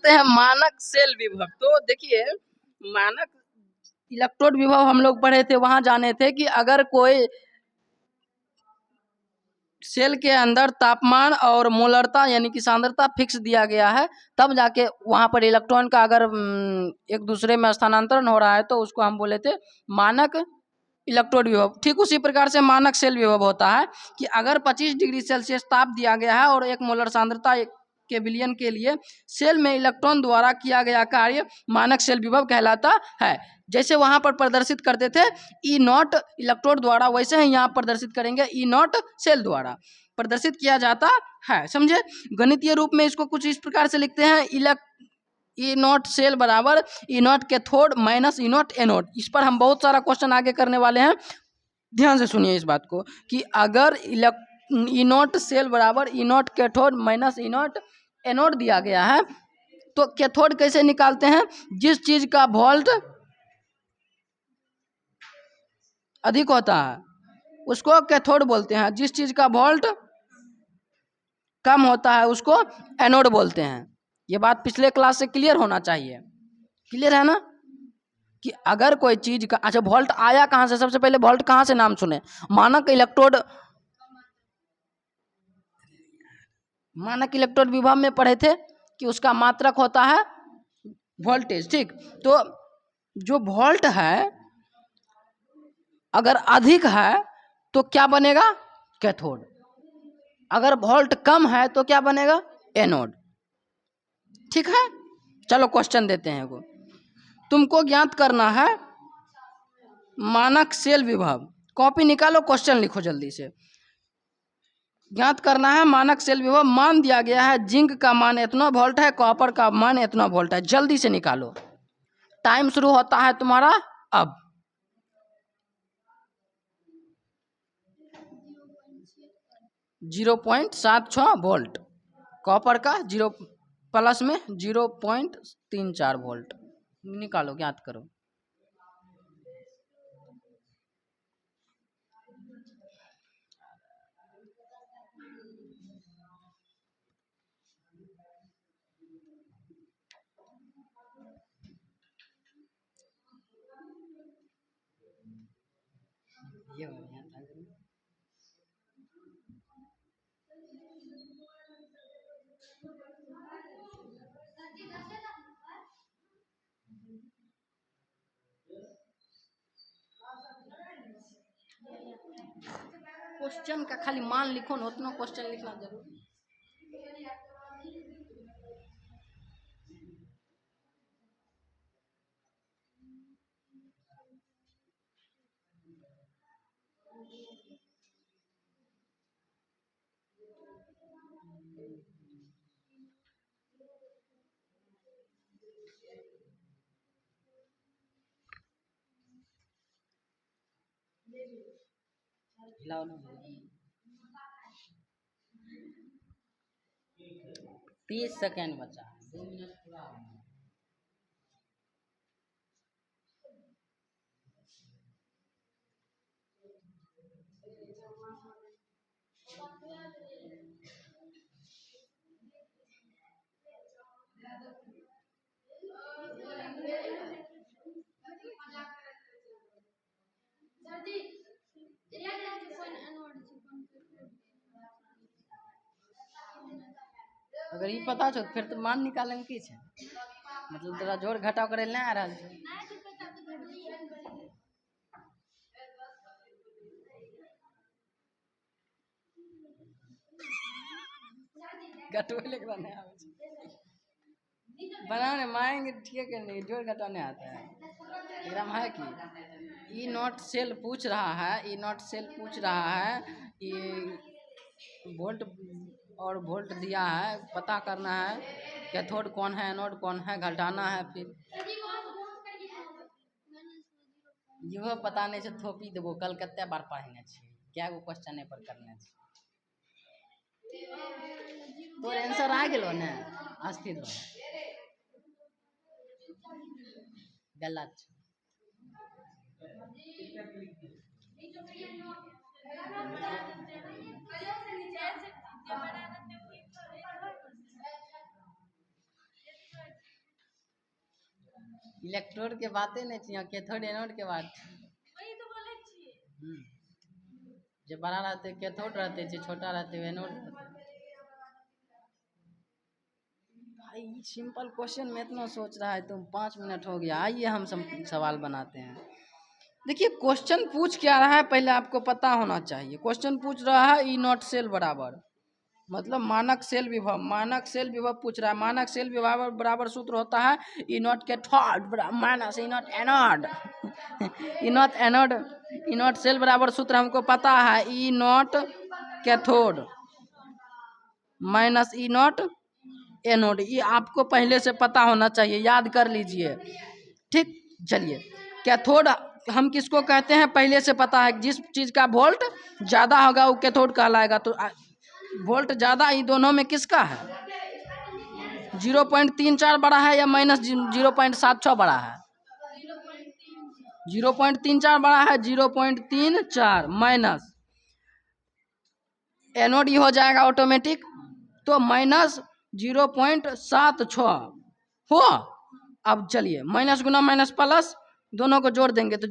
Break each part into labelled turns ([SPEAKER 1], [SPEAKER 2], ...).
[SPEAKER 1] हैं मानक सेल विभव। तो देखिए मानक इलेक्ट्रोड विभव हम लोग पढ़े थे, वहां जाने थे कि अगर कोई सेल के अंदर तापमान और मोलरता यानी कि सांद्रता फिक्स दिया गया है, तब जाके वहां पर इलेक्ट्रॉन का अगर एक दूसरे में स्थानांतरण हो रहा है तो उसको हम बोले थे मानक इलेक्ट्रोड विभव। ठीक उसी प्रकार से मानक सेल विभव होता है कि अगर 25 डिग्री सेल्सियस ताप दिया गया है और 1 मोलर सांद्रता के विलयन के लिए सेल में इलेक्ट्रॉन द्वारा किया गया कार्य मानक सेल विभव कहलाता है। जैसे वहां पर प्रदर्शित करते थे ई नॉट इलेक्ट्रोड द्वारा, वैसे ही यहाँ प्रदर्शित करेंगे ई नॉट सेल द्वारा प्रदर्शित किया जाता है। समझे? गणितीय रूप में इसको कुछ इस प्रकार से लिखते हैं, ई नॉट सेल बराबर E naught cathode minus E naught anode. इस पर हम बहुत सारा क्वेश्चन आगे करने वाले हैं, ध्यान से सुनिए इस बात को कि अगर ई नॉट सेल बराबर E naught cathode minus E naught anode दिया गया है तो कैथोड कैसे निकालते हैं? जिस चीज का वोल्ट अधिक होता है उसको कैथोड बोलते हैं, जिस चीज का वोल्ट कम होता है उसको एनोड बोलते हैं। ये बात पिछले क्लास से क्लियर होना चाहिए, क्लियर है ना? कि अगर कोई चीज का, अच्छा वोल्ट आया कहां से? सबसे पहले वोल्ट कहां से नाम सुने? मानक इलेक्ट्रोड, मानक इलेक्ट्रोड विभव में पढ़े थे कि उसका मात्रक होता है वोल्टेज। ठीक, तो जो वोल्ट है अगर अधिक है तो क्या बनेगा? कैथोड। अगर वोल्ट कम है तो क्या बनेगा? एनोड। ठीक है, चलो क्वेश्चन देते हैं वो। तुमको ज्ञात करना है मानक सेल विभव। कॉपी निकालो, क्वेश्चन लिखो जल्दी से। ज्ञात करना है मानक सेल विभव। मान दिया गया है जिंक का मान इतना वोल्ट है, कॉपर का मान इतना वोल्ट है। जल्दी से निकालो, टाइम शुरू होता है तुम्हारा अब। जीरो 0.76 वोल्ट, कॉपर का 0 प्लस में 0.34 वोल्ट। निकालो, ज्ञात करो। क्वेश्चन का खाली मान लिखो ना, उतना क्वेश्चन लिखना जरूरी। हिलाओ ना, 30 सेकेंड बचा, 2 मिनट पूरा होना। अगर ये पता छो फिर तो मान निकालेंगे की छै, मतलब तोरा जोड़ घटाव करे नहीं आ रहा है। घटोले के नहीं आवे छै, बनाने माएंगे ठीक है, नहीं जोड़ घटाव नहीं आता है। एकदम है कि ई नॉट सेल पूछ रहा है, ई नॉट सेल पूछ रहा है कि वोल्ट और वोल्ट दिया है, पता करना है कैथोड कौन है एनोड कौन है, घटाना है। फिर इहो पता नहीं छै, थोपी देबो। कल कते बार पढ़ने छी, क्या गो क्वेश्चन पर करने छी। तोर आंसर आ गेलो ने, अस्थिर हो गलत छै। इलेक्ट्रोड के बातें नहीं थी, कैथोड एनोड के बात थी। जो बड़ा रहते कैथोड रहते, जो छोटा रहते एनोड रहते। भाई सिंपल क्वेश्चन में इतना सोच रहा है तुम, 5 मिनट हो गया। आइए हम सवाल बनाते हैं। देखिए क्वेश्चन पूछ क्या रहा है पहले आपको पता होना चाहिए। क्वेश्चन पूछ रहा है ई नॉट सेल बराबर, मतलब मानक सेल विभव, मानक सेल विभव पूछ रहा है। मानक सेल विभव बराबर सूत्र होता है E naught cathode minus E naught anode. E naught anode, E naught cell बराबर सूत्र हमको पता है E naught cathode minus E naught anode. ये आपको पहले से पता होना चाहिए, याद कर लीजिए। ठीक, चलिए कैथोड हम किसको कहते हैं पहले से पता है। जिस चीज का वोल्ट ज्यादा होगा वो कैथोड कहलाएगा। तो वोल्ट ज्यादा ही दोनों में किसका है? 0.34 बड़ा है या माइनस 0.76 बड़ा है? 0.34 बड़ा है, 0.34 माइनस एनोड ही हो जाएगा ऑटोमेटिक, तो माइनस 0.76 हो। अब चलिए माइनस गुना माइनस प्लस दोनों को जोड़ देंगे तो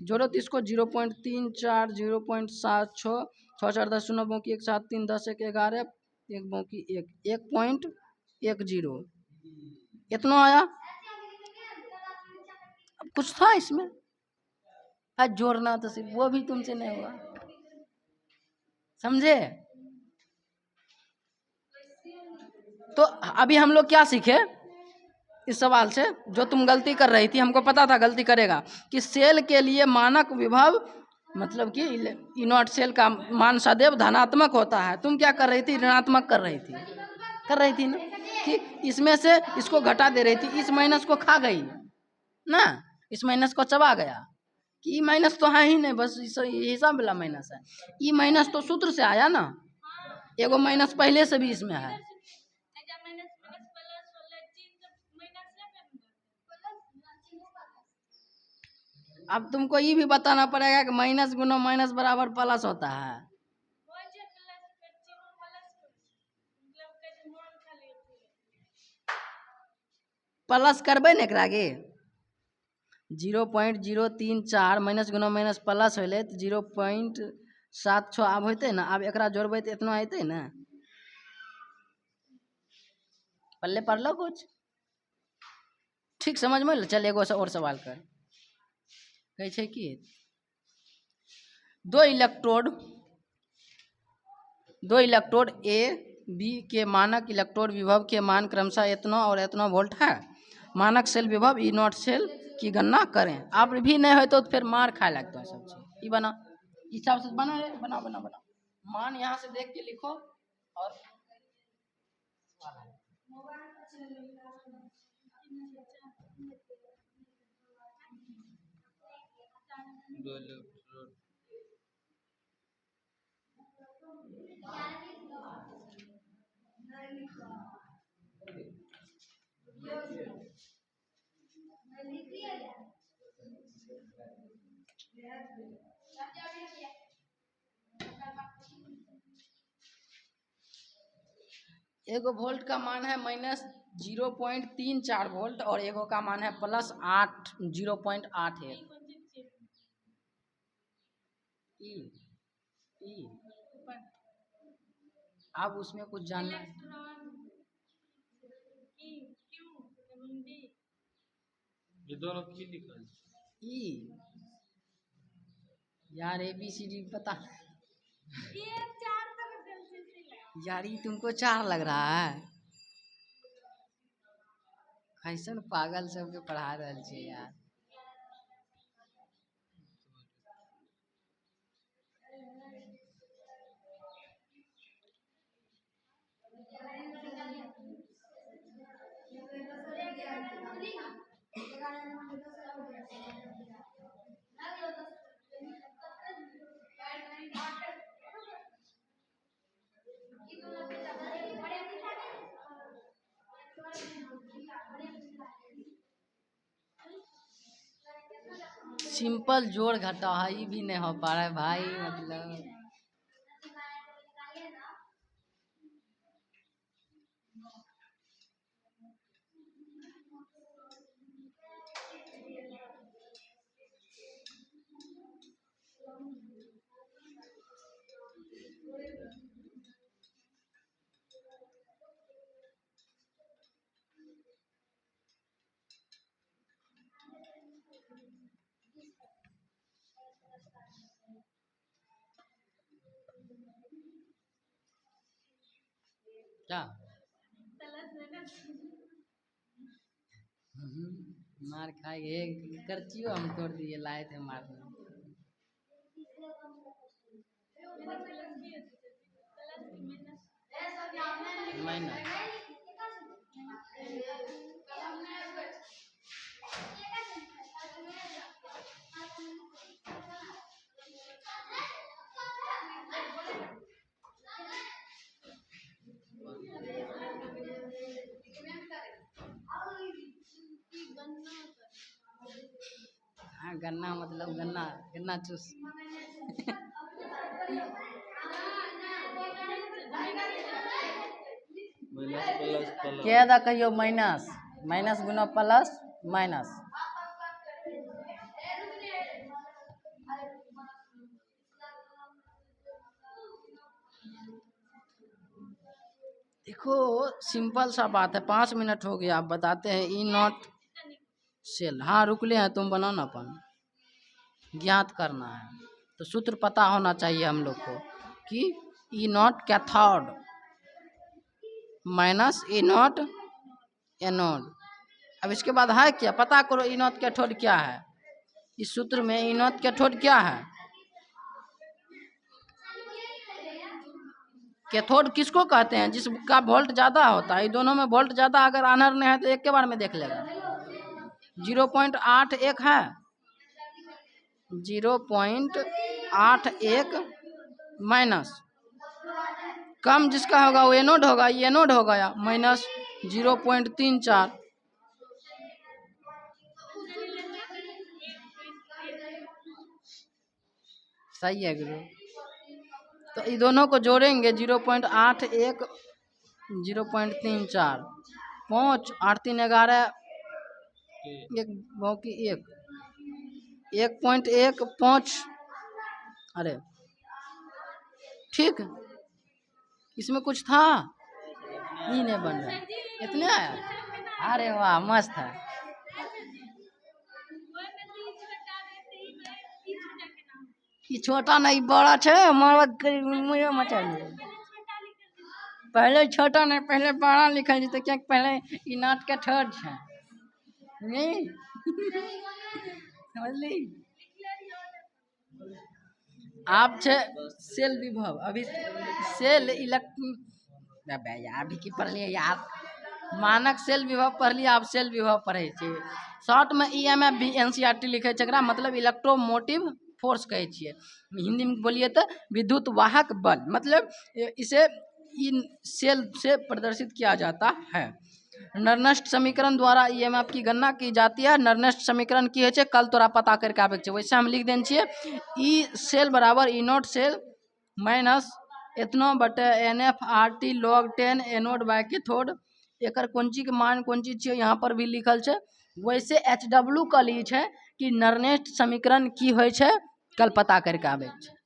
[SPEAKER 1] जोड़ो तो इसको 0.34 0.76 छः चार 10 शून्य बौकी 1 7 3 10 1 11 1 बौकी 1 1.10 इतना आया। अब कुछ था इसमें जोड़ना, तो सिर्फ वो भी तुमसे नहीं हुआ, समझे? तो अभी हम लोग क्या सीखे इस सवाल से? जो तुम गलती कर रही थी, हमको पता था गलती करेगा, कि सेल के लिए मानक विभव मतलब कि ई नॉट सेल का मान सदैव धनात्मक होता है। तुम क्या कर रही थी? ऋणात्मक कर रही थी ना, कि इसमें से इसको घटा दे रही थी, इस माइनस को खा गई ना, इस माइनस को चबा गया कि ई माइनस तो है ही नहीं, बस हिसाब वाला माइनस है। ई माइनस तो सूत्र से आया ना, एगो माइनस पहले से भी इसमें है। अब तुमको ये भी बताना पड़ेगा कि माइनस गुना माइनस बराबर प्लस होता है। प्लस करबे न एकरा गे 0.034 माइनस गुना माइनस प्लस होले तो 0.76 आब होते ना। अब एकरा जोड़बे तो इतना अयते ना। पल्ले पढ़लो कुछ ठीक समझ में? चल एगो और सवाल कर। कहे छे कि दो इलेक्ट्रोड ए बी के मानक इलेक्ट्रोड विभव के मान क्रमशः इतना और इतना वोल्ट है। मानक सेल विभव ई नॉट सेल की गणना करें। आप भी नहीं हो तो फिर मार खाए लगता है सब चीज। ये बना हिसाब से बना है, बना बना बना मान यहाँ से देख के लिखो और एगो वोल्ट का मान है माइनस 0.34 वोल्ट और एगो का मान है प्लस 0.81। अब उसमें कुछ जानना है? ये दोनों की लिखा है यार, ABCD पता यार, ये तुमको 4 लग रहा है? कैसन पागल सबके पढ़ा रहे छे यार। सिंपल जोड़ घटा है, ये भी नहीं हो पा रहा है भाई। मतलब क्या मार खाएंगे, करचियो हम तोड़ दिए, लाए थे मारने। मैंने हाँ, गन्ना मतलब गन्ना, गन्ना चूस। क्या था कहियो? माइनस माइनस गुना प्लस माइनस। देखो सिंपल सा बात है, 5 मिनट हो गया, आप बताते हैं ई नॉट सेल। हाँ रुकले हैं, तुम बनाओ ना, अपन ज्ञात करना है तो सूत्र पता होना चाहिए हम लोग को कि E naught cathode minus E naught anode. अब इसके बाद है क्या, पता करो ई नॉट कैथोड क्या है। इस सूत्र में ई नॉट कैथोड क्या है? कैथोड किसको कहते हैं? जिसका वोल्ट ज़्यादा होता है। दोनों में वोल्ट ज़्यादा अगर आनर नहीं है तो एक के बार में देख लेगा। 0.81 है, 0.81 माइनस कम जिसका होगा वो एनोड होगा, ये एनोड हो गया, माइनस 0.34। सही है गुरु। तो ये दोनों को जोड़ेंगे 0.81 0.34 5 8 3 11 एक बाकी 1.15। अरे ठीक, इसमें कुछ था ही नहीं बन रहा, इतने आया। अरे वाह मस्त है। ये छोटा नहीं बड़ा है, मुझे मचा लिया। पहले छोटा नहीं पहले बड़ा लिखा जी, तो क्या पहले ई नॉट के थर्ड है नहीं समझली। आप छे सेल विभव, अभी सेल अभी की पढ़ लिए यार, मानक सेल विभव पढ़ लिया, आप सेल विभव पढ़े छे। शॉर्ट में EMF भी NCERT लिखे छे, मतलब इलेक्ट्रोमोटिव फोर्स कहे छिए। हिंदी में बोलिए तो विद्युत वाहक बल, मतलब इसे इन सेल से प्रदर्शित किया जाता है। नर्नस्ट समीकरण द्वारा EMF की गणना की जाती है। नर्नस्ट समीकरण की है कल तोरा पता करके आबे के, वैसे हम लिख देन छिए ई सेल बराबर ई नॉट सेल माइनस इतना बटे NF/RT log 10 anode by cathode. एकर कोंची के मान कोंची छिए यहाँ पर भी लिखल छे। वैसे HW का ली छे कि नर्नेस्ट समीकरण की होय छे कल पता करके आबे छे।